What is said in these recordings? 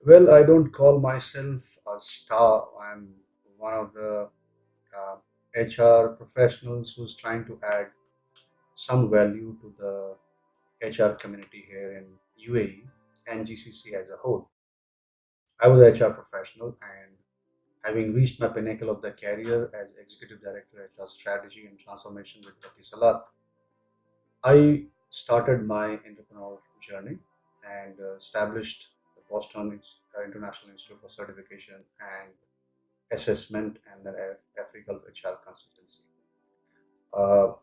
Well, I don't call myself a star. I'm one of the uh, HR professionals who's trying to add some value to the HR community here in UAE and GCC as a whole. I was an HR professional, and having reached my pinnacle of the career as Executive Director HR Strategy and Transformation with Salat, I started my entrepreneurial journey and established the Boston International Institute for Certification and Assessment and the African HR Consultancy. Uh,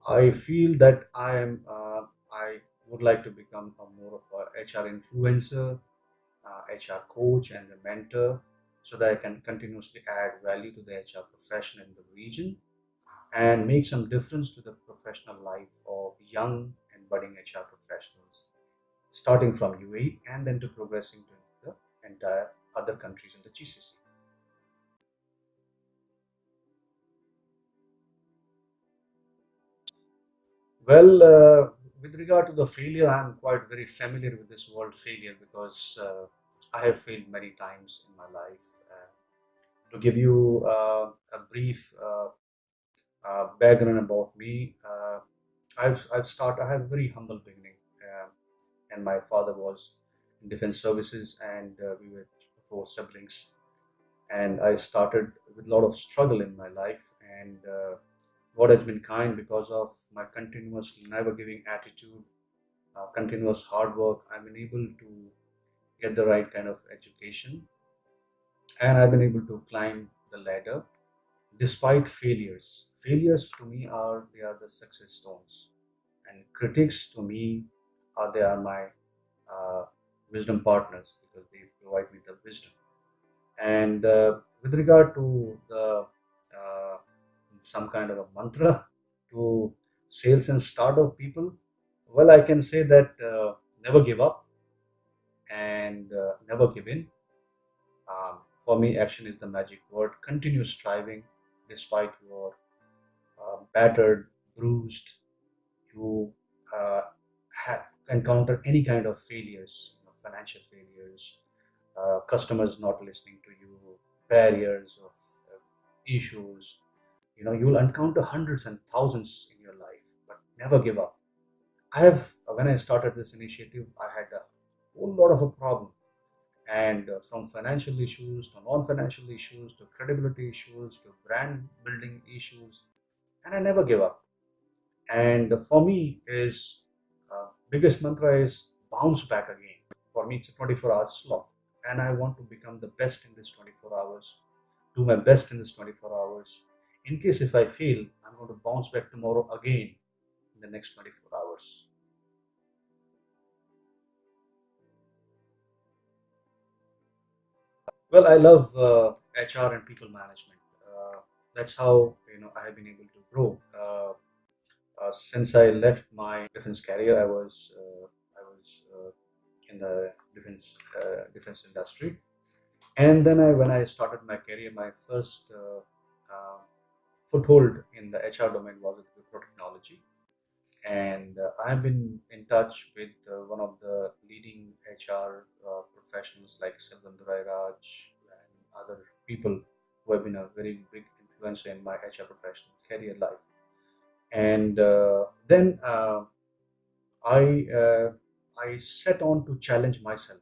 I feel that I would like to become a more of a HR influencer, HR coach, and a mentor, so that I can continuously add value to the HR profession in the region and make some difference to the professional life of young and budding HR professionals, starting from UAE and then to progressing to the entire other countries in the GCC. Well, with regard to the failure, I'm quite very familiar with this word failure because I have failed many times in my life. To give you a brief background about me, I have a very humble beginning, and my father was in defense services, and we were four siblings. And I started with a lot of struggle in my life, and God has been kind because of my continuous never giving attitude, continuous hard work. I've been able to get the right kind of education, and I've been able to climb the ladder despite failures. Failures to me are they are the success stones, and critics to me are they are my uh, wisdom partners because they provide me the wisdom. And with regard to the uh, some kind of a mantra to sales and startup people, well, I can say that never give up and never give in. For me, action is the magic word. Continue striving despite your battered, bruised, you uh, encounter any kind of failures, financial failures, customers not listening to you, barriers of issues. You will encounter hundreds and thousands in your life, but never give up. When I started this initiative, I had a whole lot of a problem, and from financial issues to non-financial issues to credibility issues to brand building issues, and I never give up. And for me is biggest mantra is bounce back again. For me, it's a 24 hours slot, and I want to become the best in this 24 hours, do my best in this 24 hours. In case if I fail, I'm going to bounce back tomorrow again in the next 24 hours. Well, I love HR and people management. That's how I have been able to grow. Since I left my defense career, I was in the defense industry, and then when I started my career, my first foothold in the HR domain was with Wipro Technology, and I've been in touch with one of the leading HR professionals like Selvandurai Raj and other people who have been a very big influencer in my HR professional career life. And then I uh, I set on to challenge myself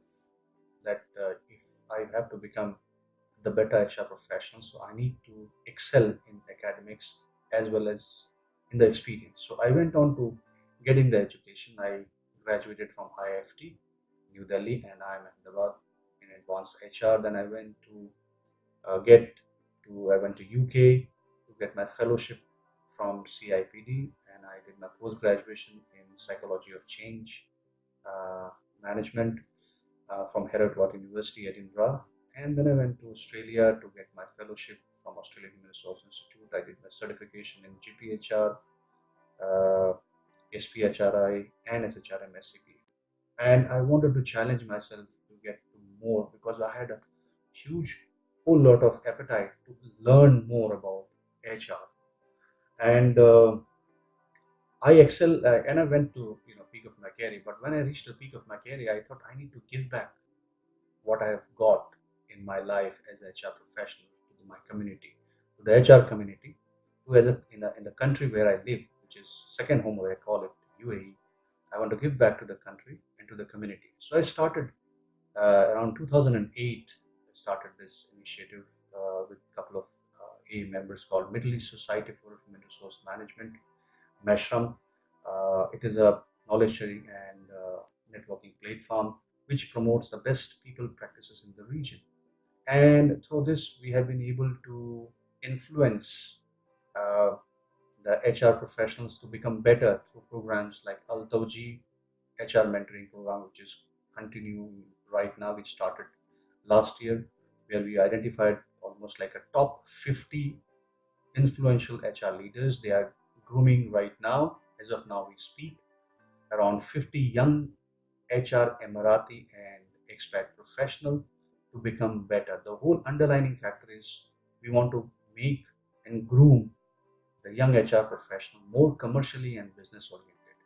that if I have to become the better HR professional, so I need to excel in academics as well as in the experience. So I went on to getting the education. I graduated from IFT, New Delhi, and I'm in Ahmedabad in advanced HR. Then I went to UK to get my fellowship from CIPD, and I did my post graduation in psychology of change uh, management from Herod University, Edinburgh. And then I went to Australia to get my fellowship from Australian Human Resource Institute. I did my certification in GPHR, uh, SPHRi, and SHRM-SCP. And I wanted to challenge myself to get to more because I had a huge, whole lot of appetite to learn more about HR. And I excel, and I went to peak of my career. But when I reached the peak of my career, I thought I need to give back what I have got in my life as a HR professional to my community, to the HR community, to in the country where I live, which is second home, where I call it UAE. I want to give back to the country and to the community. So I started around 2008. I started this initiative with a couple of A members called Middle East Society for Human Resource Management, MESHRM. It is a knowledge sharing and networking platform which promotes the best people practices in the region. And through this, we have been able to influence uh, the HR professionals to become better through programs like Al Tawji HR mentoring program, which is continuing right now, which started last year, where we identified almost like a top 50 influential HR leaders. They are grooming right now. As of now, we speak around 50 young HR Emirati and expat professional to become better. The whole underlining factor is we want to make and groom the young HR professional more commercially and business oriented,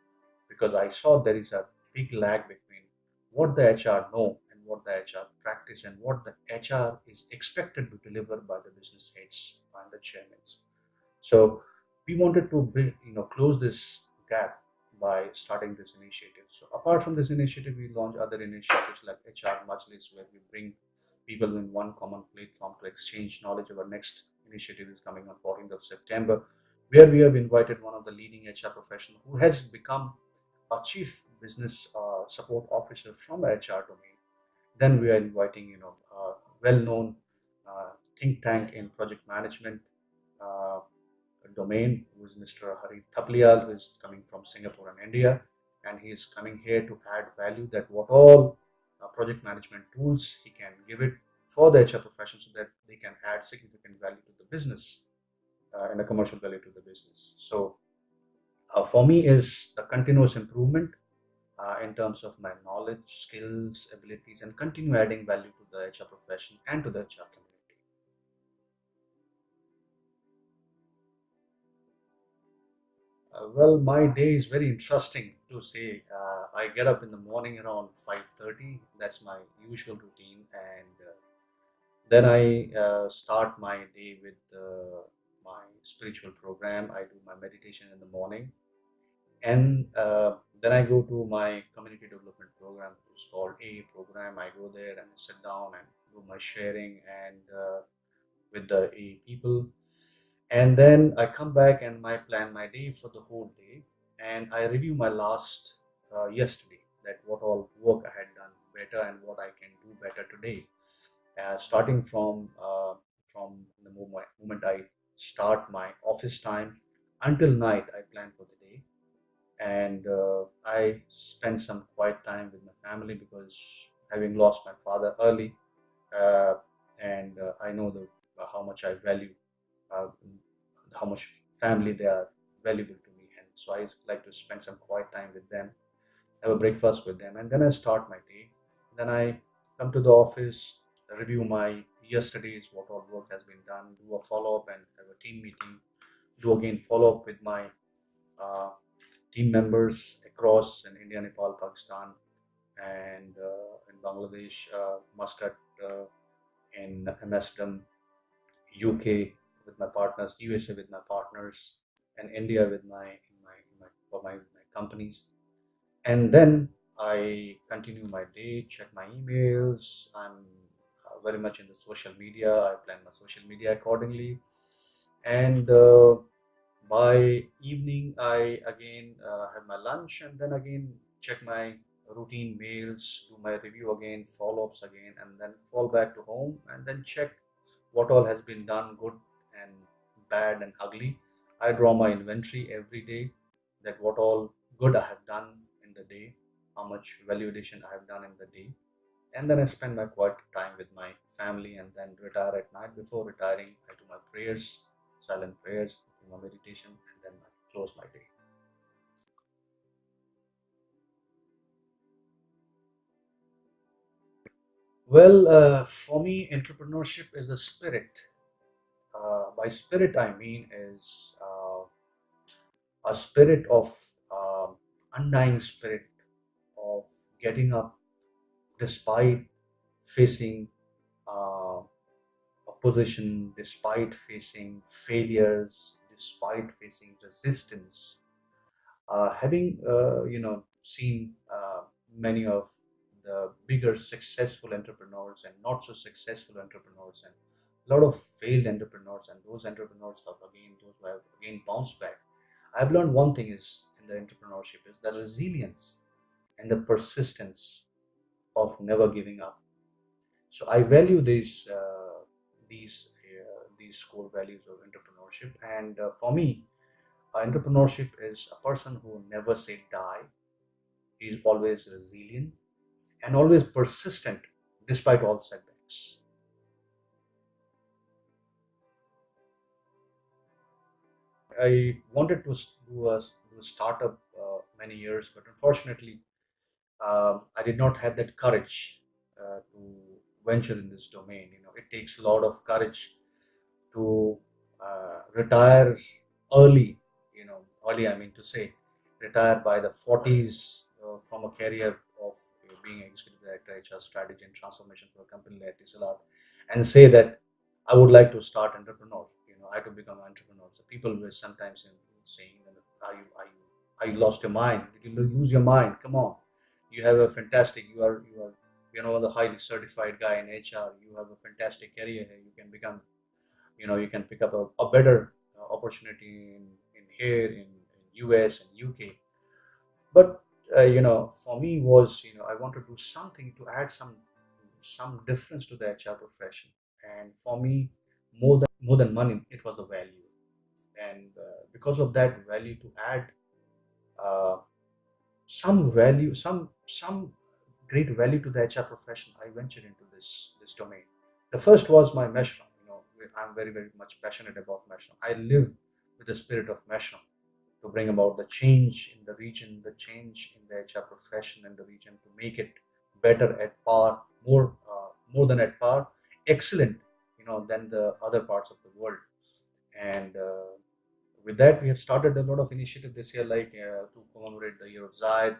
because I saw there is a big lag between what the HR know and what the HR practice and what the HR is expected to deliver by the business heads and the chairmen. So we wanted to close this gap by starting this initiative. So apart from this initiative, we launch other initiatives like HR Majlis, where we bring people in one common platform to exchange knowledge. Our next initiative is coming on 14th of September, where we have invited one of the leading HR professional who has become a chief business support officer from the HR domain. Then we are inviting, well-known think tank in project management uh, domain, who is Mr. Hari Thaplial, who is coming from Singapore and India, and he is coming here to add value that what all project management tools he can give it for the HR profession so that they can add significant value to the business and a commercial value to the business. So for me is the continuous improvement in terms of my knowledge, skills, abilities, and continue adding value to the HR profession and to the HR community. Well, my day is very interesting to say. I get up in the morning around 5:30. That's my usual routine, and then I start my day with my spiritual program. I do my meditation in the morning, and then I go to my community development program, which is called AA program. I go there and sit down and do my sharing and with the AA people, and then I come back and I plan my day for the whole day, and I review my last yesterday, that what all work I had done better and what I can do better today. Starting from the moment I start my office time until night, I plan for the day, and I spend some quiet time with my family because having lost my father early, uh, and I know how much I value uh, how much family they are valuable to me, and so I like to spend some quiet time with them, have a breakfast with them, and then I start my day. Then I come to the office, review my yesterday's what all work has been done, do a follow up and have a team meeting, do again follow up with my uh, team members across in India, Nepal, Pakistan, and in Bangladesh, Muscat, in Amsterdam, UK with my partners, USA with my partners, and India with my companies. And then I continue my day, check my emails. I'm very much in the social media. I plan my social media accordingly, and by evening, I again have my lunch and then again check my routine mails, do my review again, follow ups again, and then fall back to home and then check what all has been done, good and bad and ugly. I draw my inventory every day, that what all good I have done in the day, how much value addition I have done in the day, and then I spend my quiet time with my family and then retire at night. Before retiring, I do my prayers, silent prayers, do my meditation, and then I close my day. Well, for me, entrepreneurship is the spirit. By spirit, I mean is a spirit of undying spirit of getting up despite facing opposition, despite facing failures, despite facing resistance, having seen many of the bigger successful entrepreneurs and not so successful entrepreneurs, and a lot of failed entrepreneurs, and those entrepreneurs have again those who have again bounced back. I've learned one thing is in the entrepreneurship is the resilience and the persistence of never giving up. So I value these core values of entrepreneurship, and for me, entrepreneurship is a person who never say die. He is always resilient and always persistent despite all setbacks. I wanted to do a startup many years, but unfortunately, I did not have that courage to venture in this domain. It takes a lot of courage to retire early. Early, I mean to say, retire by the 40s from a career of being executive director, HR strategy and transformation for a company like Tissalat, and say that I would like to start entrepreneur. I had to become an entrepreneur. So people were sometimes saying, are you lost your mind? Did you lose your mind? Come on, you have a fantastic. You are the highly certified guy in HR. You have a fantastic career here. You can become, you can pick up a better opportunity in here in US and UK. But for me was, I want to do something to add some difference to the HR profession. And for me, more than money, it was a value. And because of that value, to add uh, some value, some great value to the HR profession, I ventured into this domain. The first was my MESHRM. I'm very very much passionate about MESHRM. I live with the spirit of MESHRM to bring about the change in the region, the change in the HR profession in the region, to make it better at par, more than at par, excellent, than the other parts of the world. And with that, we have started a lot of initiative this year, like to commemorate the year of Zayed.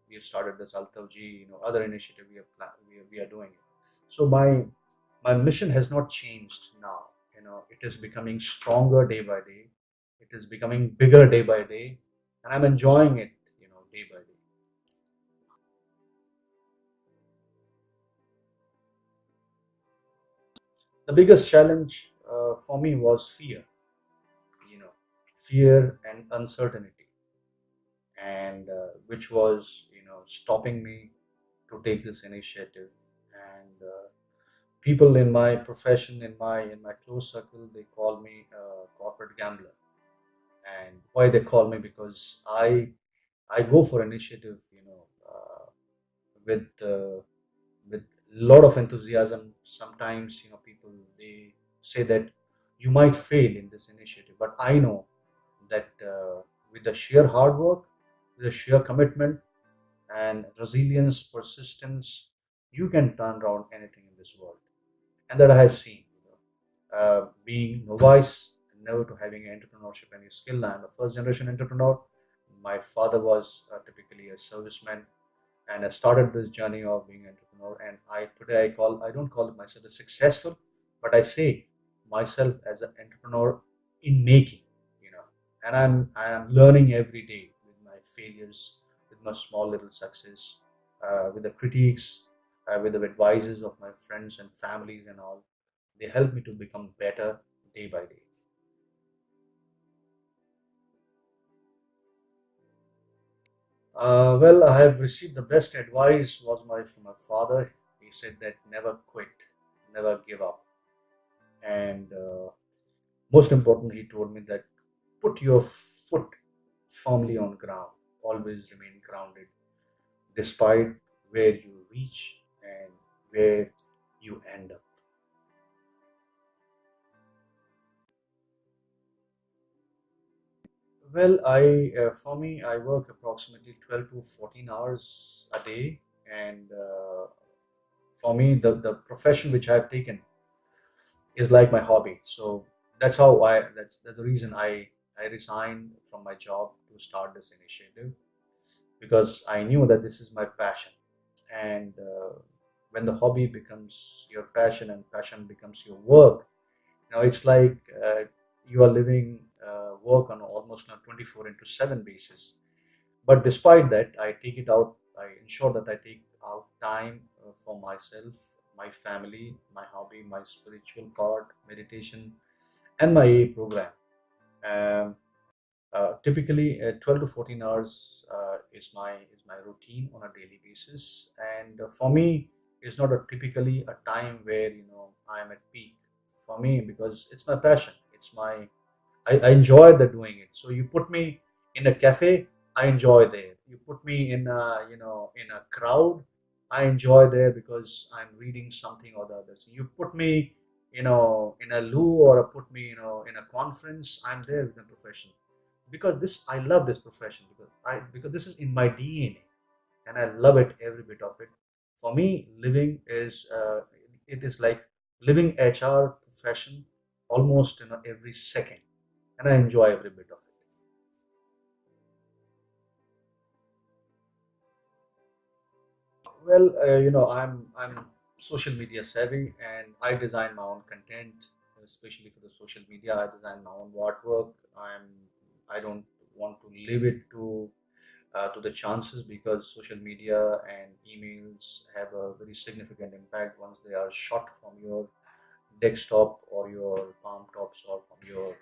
We have started this Altavji, other initiative we are doing. So my mission has not changed now. It is becoming stronger day by day. It is becoming bigger day by day, and I'm enjoying it, day by day. The biggest challenge for me was fear, you know, fear and uncertainty, and which was, stopping me to take this initiative. And people in my profession, in my close circle, they call me a corporate gambler. And why they call me? Because I go for initiative, with with lot of enthusiasm. Sometimes, people, they say that you might fail in this initiative, but I know that with the sheer hard work, with the sheer commitment and resilience, persistence, you can turn around anything in this world. And that I have seen. Being novice and never to having entrepreneurship any skill, I'm a first generation entrepreneur. My father was typically a serviceman, and I started this journey of being an entrepreneur. And I don't call it myself as successful, but I say myself as an entrepreneur in making, you know. And I am learning every day with my failures, with my small little success, with the critiques, with the advices of my friends and families and all. They help me to become better day by day. Well, I have received the best advice was from my father. He said that never quit, never give up, and most importantly, he told me that put your foot firmly on ground. Always remain grounded, despite where you reach and where you end up. Well, for me, I work approximately 12 to 14 hours a day, and for me, the profession which I've taken is like my hobby. So that's the reason I resigned from my job to start this initiative, because I knew that this is my passion. And when the hobby becomes your passion and passion becomes your work, it's like you are living work on almost a 24 into 7 basis. But despite that, I take it out. I ensure that I take out time for myself, my family, my hobby, my spiritual part, meditation, and my AA program. Um, Typically, 12 to 14 hours is my routine on a daily basis, and for me, it's not a typically a time where I am at peak. For me, because it's my passion, I enjoy the doing it. So you put me in a cafe, I enjoy there. You put me in a in a crowd, I enjoy there because I'm reading something or the other. So you put me in a loo, or put me in a conference, I'm there with the profession, because this I love this profession, because this is in my DNA and I love it, every bit of it. For me, living is it is like living HR profession almost every second, and I enjoy every bit of it. Well, I'm social media savvy, and I design my own content, especially for the social media. I design my own artwork. I don't want to leave it to the chances, because social media and emails have a very significant impact once they are shot from your desktop or your palm tops, or from your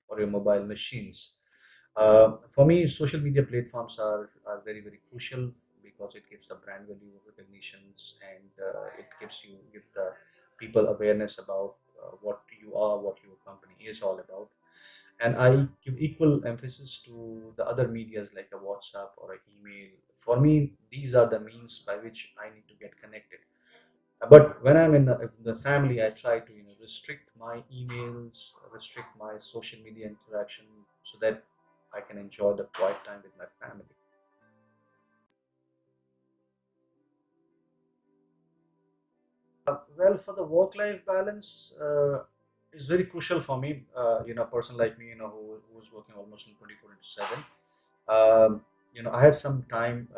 or your mobile machines. For me, social media platforms are very, very crucial, because it gives the brand value recognitions, and it gives the people awareness about what you are, what your company is all about. And I give equal emphasis to the other medias like a WhatsApp or an email. For me, these are the means by which I need to get connected. But when I'm in the family, I try to restrict my emails, restrict my social media interaction, so that I can enjoy the quiet time with my family. Well, for the work-life balance, is very crucial for me. A person like me, who's working almost in 24 into 7. I have some time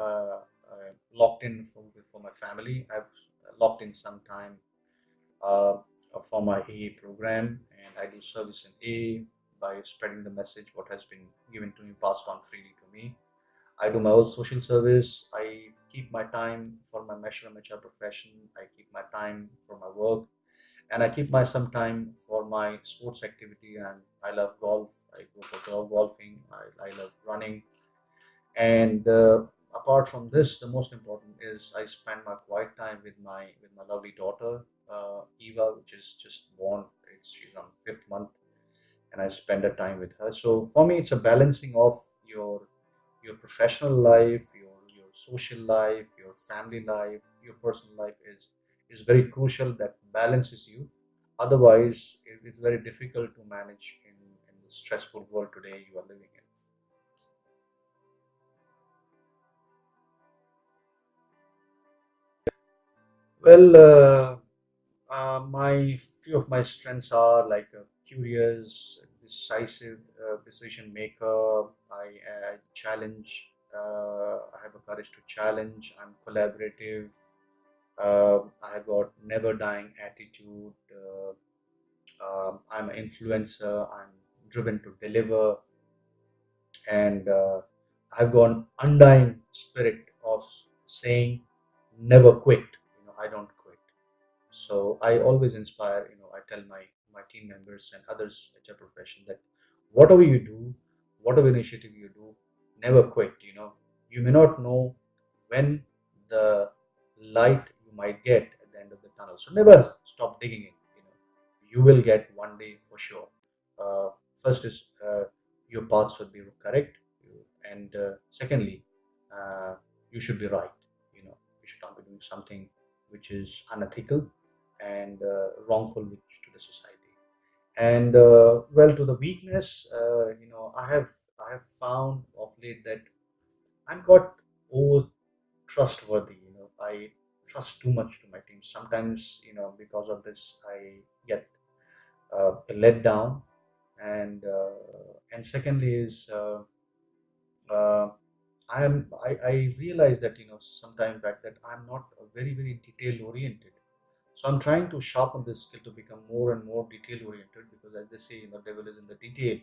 locked in for my family. I've locked in some time uh, for my AA program, and I do service in AA by spreading the message what has been given to me, passed on freely to me. I do my own social service. I keep my time for my MESHRM HR profession. I keep my time for my work, and I keep my some time for my sports activity. And I love golf. I go for golfing. I love running. And apart from this, the most important is I spend my quiet time with my lovely daughter, Eva, which is just born. She's on 5th month, and I spend a time with her. So for me, it's a balancing of your professional life, your social life, your family life, your personal life is very crucial. That balances you. Otherwise, it's very difficult to manage in the stressful world today you are living in. Well, my few of my strengths are like a curious, decisive decision maker. I challenge. I have a courage to challenge. I'm collaborative. I have got never dying attitude. I'm an influencer. I'm driven to deliver, and I've got an undying spirit of saying never quit. I don't quit. So I always inspire. I tell my team members and others at your profession that whatever you do, whatever initiative you do, never quit. You may not know when the light you might get at the end of the tunnel. So never stop digging in. You will get one day for sure. First is your path should be correct, and secondly, uh, you should be right. You should not be doing something which is unethical and wrongful to the society. And well, to the weakness, I have found of late that I'm got over trustworthy. I trust too much to my team. Sometimes, because of this, I get let down. And secondly is uh, I realize that sometime back that I'm not very detail oriented. So I'm trying to sharpen this skill to become more and more detail oriented, because as they say, devil is in the detail.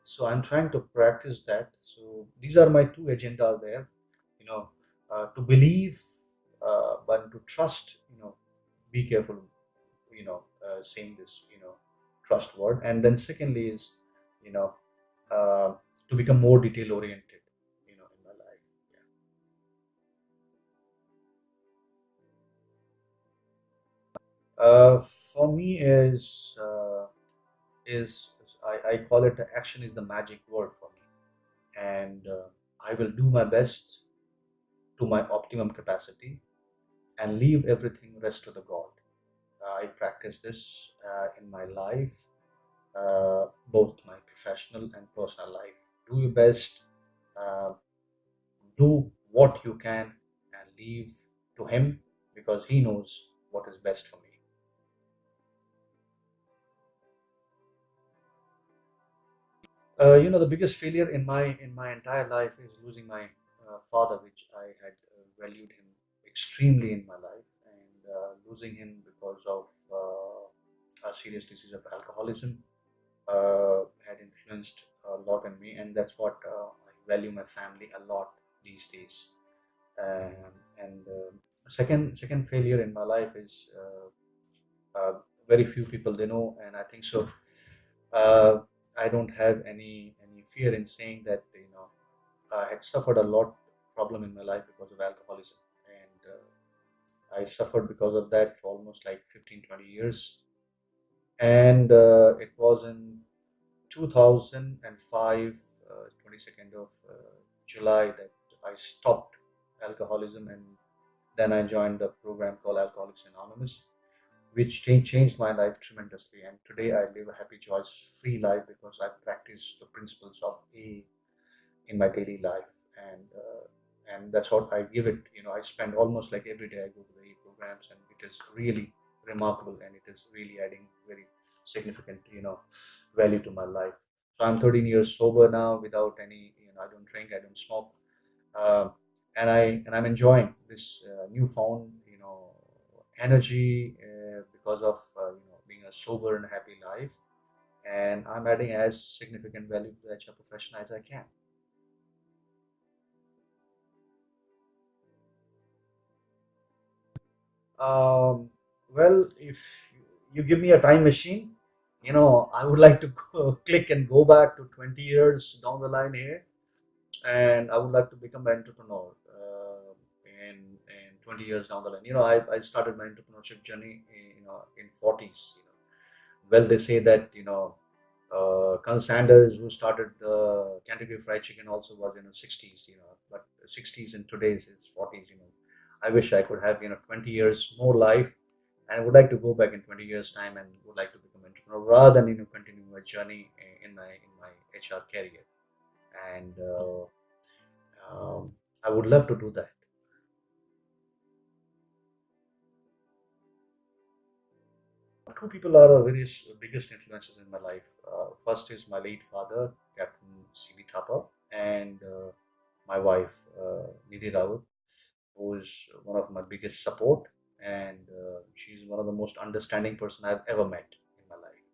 So I'm trying to practice that. So these are my two agendas there. You know, to believe, but to trust. Be careful. Saying this. Trust word, and then secondly is, you know, uh, to become more detail oriented. In my life. For me is I call it action is the magic word for me, and I will do my best to my optimum capacity and leave everything rest to the God. I practice this in my life, both my professional and personal life. Do your best, uh, do what you can, and leave to Him, because He knows what is best for me. The biggest failure in my entire life is losing my father, which I had valued him extremely in my life, and losing him because of a serious disease of alcoholism had influenced a lot on me, and that's what I value my family a lot these days. And second failure in my life is very few people they know, and I think so. Uh, I don't have any fear in saying that I had suffered a lot problem in my life because of alcoholism, and I suffered because of that for almost like 15-20 years. And it was in 2005, 22nd of July, that I stopped alcoholism, and then I joined the program called Alcoholics Anonymous, which changed my life tremendously. And today I live a happy, joyous, free life because I practice the principles of A in my daily life, and that's what I give it. I spend almost like every day I go to the A programs, and it is really remarkable, and it is really adding very significant value to my life. So I'm 13 years sober now, without any. I don't drink, I don't smoke, um, and I'm enjoying this newfound energy because of being a sober and happy life, and I'm adding as significant value to the HR profession as I can. Um, well, if you give me a time machine, I would like to click and go back to 20 years down the line here, and I would like to become an entrepreneur in 20 years down the line. I started my entrepreneurship journey in 40s. Well, they say that Colonel Sanders, who started the Kentucky Fried Chicken, also was in the 60s. But 60s in today's is 40s. I wish I could have 20 years more life, and I would like to go back in 20 years time and would like to become an entrepreneur rather than continue my journey in my HR career. And I would love to do that. Two people are the very biggest influences in my life. First is my late father, Captain C.B. Thapa, and my wife, Nidhi Rawat, who is one of my biggest support, and she's one of the most understanding person I've ever met in my life.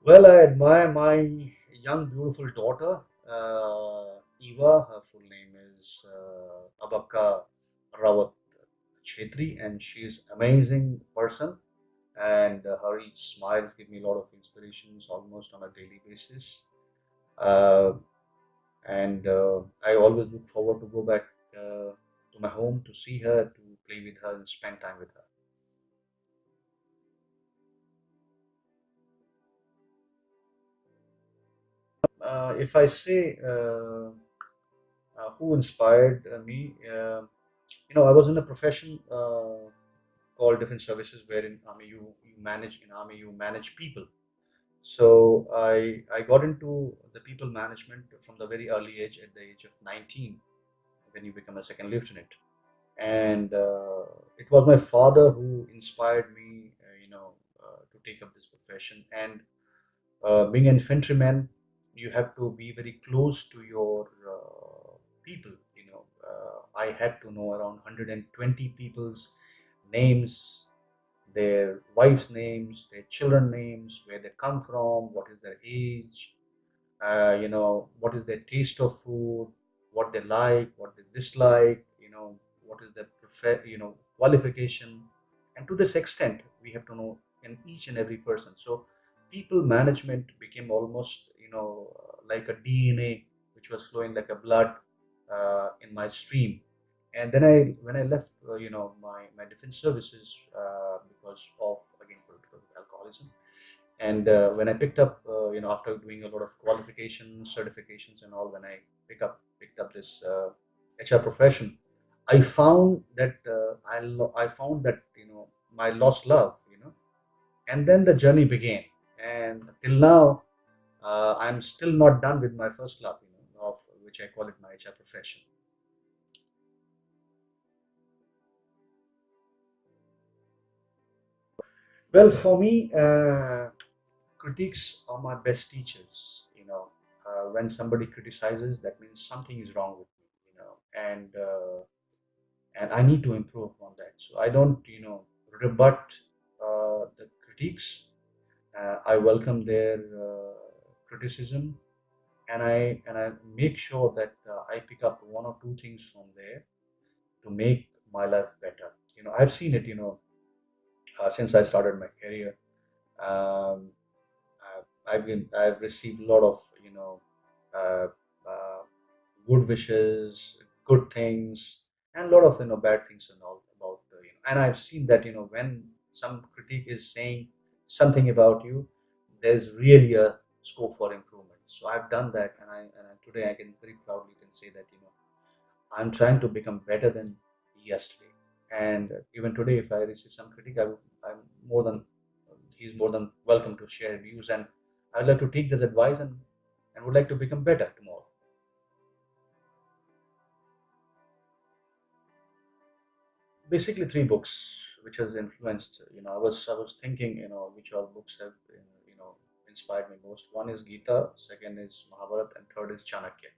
Well, I admire my young, beautiful daughter, Eva. Her full name is Abaka Rawat Chetri, and she's amazing person. And her each smiles give me a lot of inspirations almost on a daily basis. Uh, and I always look forward to go back to my home to see her, to play with her, and spend time with her. If I say who inspired me, I was in a profession called defense services, where in army you manage people. So I got into the people management from the very early age, at the age of 19, when you become a second lieutenant. And it was my father who inspired me, to take up this profession. And Being an infantryman, you have to be very close to your people. I had to know around 120 people's names, their wives' names, their children names, where they come from, what is their age, what is their taste of food, what they like, what they dislike, what is their qualification. And to this extent, we have to know in each and every person. So people management became almost, like a DNA, which was flowing like a blood in my stream. And then when I left, my defense services, because of, again, political alcoholism. And when I picked up, after doing a lot of qualifications, certifications, and all, when I picked up this HR profession, I found that I found that, my lost love, and then the journey began. And till now, I'm still not done with my first love, of which I call it my HR profession. Well, for me, critiques are my best teachers. When somebody criticizes, that means something is wrong with me. And I need to improve on that. So I don't, rebut the critiques. I welcome their criticism, and I make sure that I pick up one or two things from there to make my life better. I've seen it. Since I started my career. Um, I've received a lot of, uh, uh, good wishes, good things, and a lot of, bad things and all about, and I've seen that, when some critique is saying something about you, there's really a scope for improvement. So I've done that, and today I can very proudly can say that, I'm trying to become better than yesterday. And even today, if I receive some critique, I'm more than he's more than welcome to share views, and I would like to take this advice, and would like to become better tomorrow. Basically, three books which has influenced. I was thinking, which all books have, inspired me most. One is Gita, second is Mahabharata, and third is Chanakya.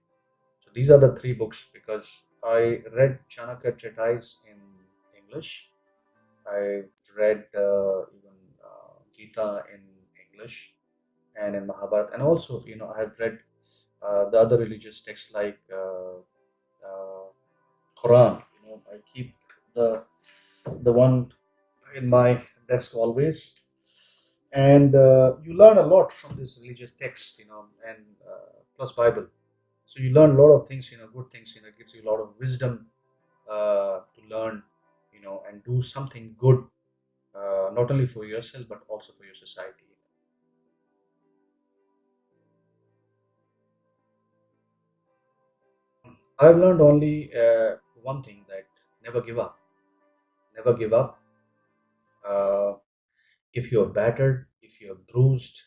So these are the three books because I read Chanakya treatise in English. I read even Gita in English and in Mahabharata, and also, I have read the other religious texts like uh, Quran. I keep the one in my desk always, and you learn a lot from this religious text, and plus Bible. So you learn a lot of things, good things. It gives you a lot of wisdom to learn, and do something good, not only for yourself but also for your society. I've learned only one thing, that never give up. Never give up. Uh, if you're battered, if you're bruised,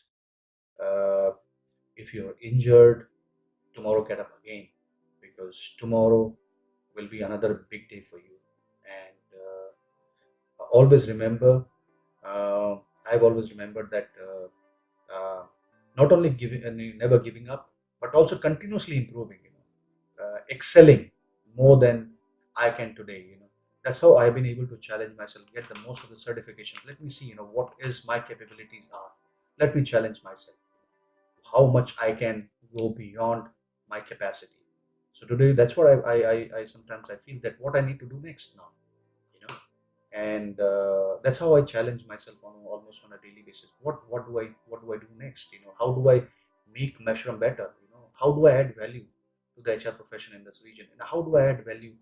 uh, if you're injured, tomorrow get up again, because tomorrow will be another big day for you. And always remember, uh, I've always remembered that, not only giving and never giving up, but also continuously improving, excelling more than I can today. That's how I've been able to challenge myself, get the most of the certifications. Let me see, what is my capabilities are. Let me challenge myself, how much I can go beyond my capacity. So today, that's what I sometimes I feel that what I need to do next now, you know, and that's how I challenge myself on almost on a daily basis. What do I do next? How do I make MESHRM better? How do I add value to the HR profession in this region, and how do I add value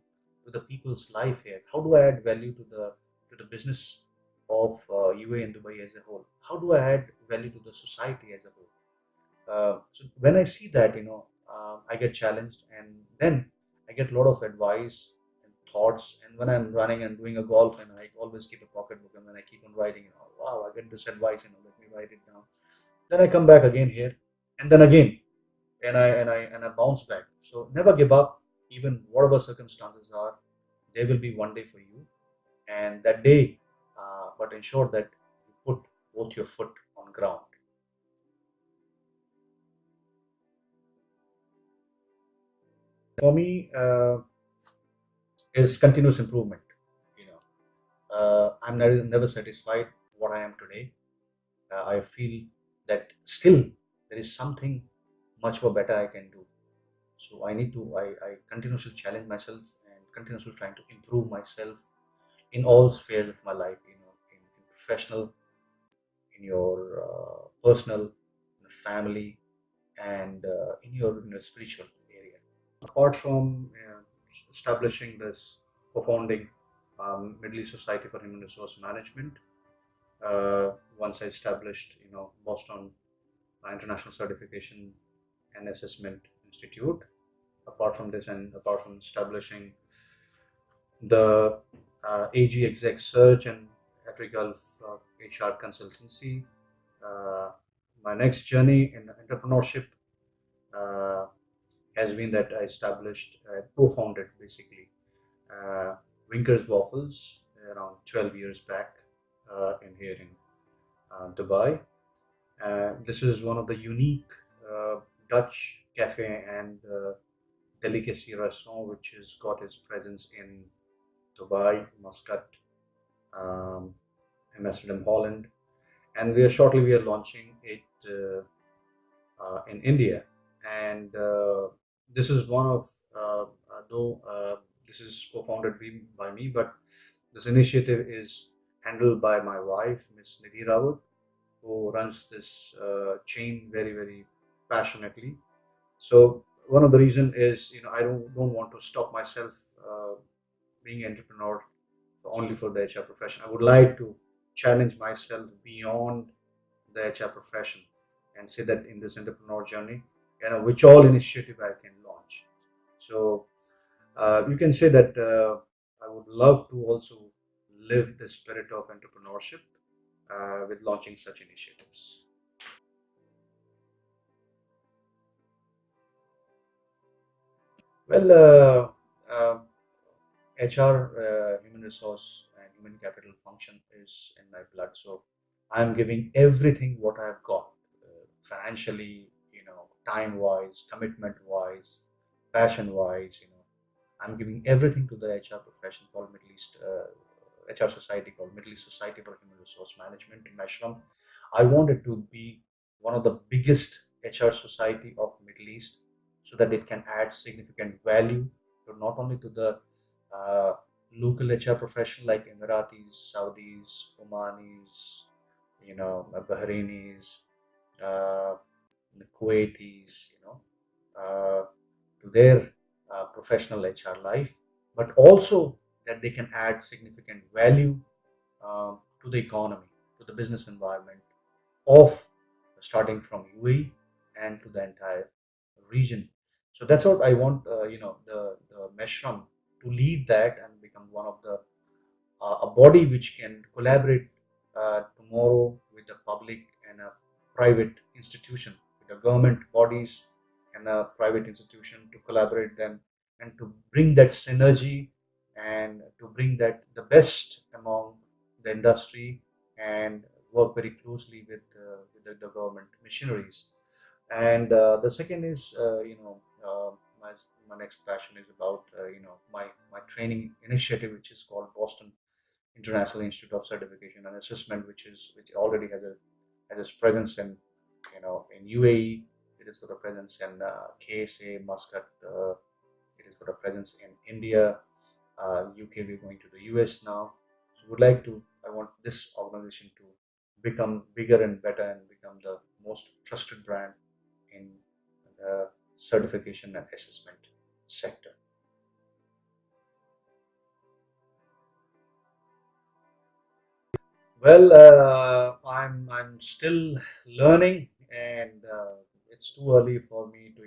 to the people's life here? How do I add value to the business of UAE and Dubai as a whole? How do I add value to the society as a whole? So when I see that, I get challenged, and then I get a lot of advice and thoughts. And when I'm running and doing a golf, and I always keep a pocketbook, and when I keep on writing, wow, I get this advice, let me write it down. Then I come back again here, and then again, and I bounce back. So never give up, even whatever circumstances are. There will be one day for you, and that day, but ensure that you put both your foot on ground. For me, is continuous improvement. You know, I'm never satisfied what I am today. I feel that still there is something much more better I can do. So I continuously challenge myself and continuously trying to improve myself in all spheres of my life, in professional, in your personal, in the family, and in your spiritual area. Apart from establishing this, co-founding Middle East Society for Human Resource Management, once I established, Boston International Certification and Assessment Institute. Apart from this, and apart from establishing the AG Exec Search and Gulf HR Consultancy, uh, my next journey in entrepreneurship uh, has been that I established, co-founded basically uh, Winkers Waffles around 12 years back in here in Dubai. This is one of the unique uh, Dutch cafe and delicacy restaurant which has got its presence in Dubai, Muscat, um, Amsterdam, Holland, and we are launching it in India. And this is one of though this is co-founded by me, but this initiative is handled by my wife, Miss Nidhi Rawat, who runs this chain very, very passionately. So one of the reason is, I don't want to stop myself being entrepreneur only for the HR profession. I would like to challenge myself beyond the HR profession and say that in this entrepreneur journey, which all initiative I can launch. So you can say that I would love to also live the spirit of entrepreneurship with launching such initiatives. Well, HR, human resource and human capital function is in my blood. So I'm giving everything what I've got, financially, time wise, commitment wise, passion wise. I'm giving everything to the HR profession called Middle East HR Society, called Middle East Society for Human Resource Management in MESHRM. I wanted to be one of the biggest HR society of Middle East, so that it can add significant value to not only to the uh, local HR profession like Emiratis, Saudis, Omanis, Bahrainis, uh, Kuwaitis, to their professional HR life, but also that they can add significant value to the economy, to the business environment of starting from UAE and to the entire region. So that's what I want, the MESHRM to lead that and become one of the a body which can collaborate tomorrow with the public and a private institution, with the government bodies and a private institution, to collaborate them and to bring that synergy and to bring that the best among the industry and work very closely with the government machineries. And the second is, my, my next passion is about, my training initiative, which is called Boston International Institute of Certification and Assessment, which already has its presence in, in UAE. It has got a presence in KSA, Muscat. It has got a presence in India, UK. We're going to the US now. So would like to. I want this organization to become bigger and better and become the most trusted brand in the certification and assessment sector. Well, I'm still learning, and it's too early for me to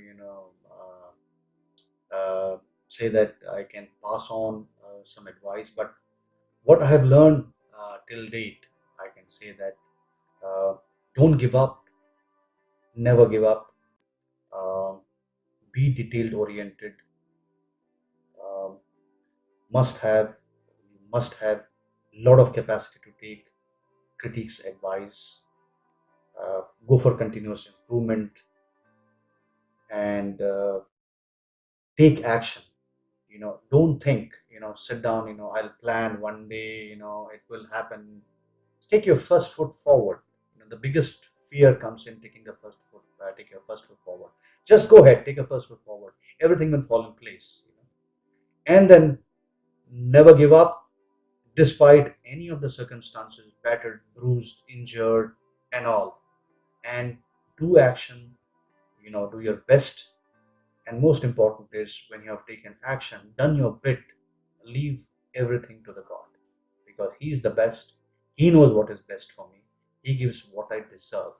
say that I can pass on some advice. But what I have learned till date, I can say that uh, don't give up, never give up. Um be detailed oriented. Um, must have must have lot of capacity to take critics advice, go for continuous improvement, and take action. Don't think, sit down, I'll plan one day, it will happen. Take your first foot forward. The biggest fear comes in taking the first foot, take your first foot forward. Just go ahead, take a first foot forward. Everything will fall in place. And then never give up despite any of the circumstances, battered, bruised, injured, and all. And do action, do your best. And most important is, when you have taken action, done your bit, leave everything to the God, because He is the best. He knows what is best for me. He gives what I deserve.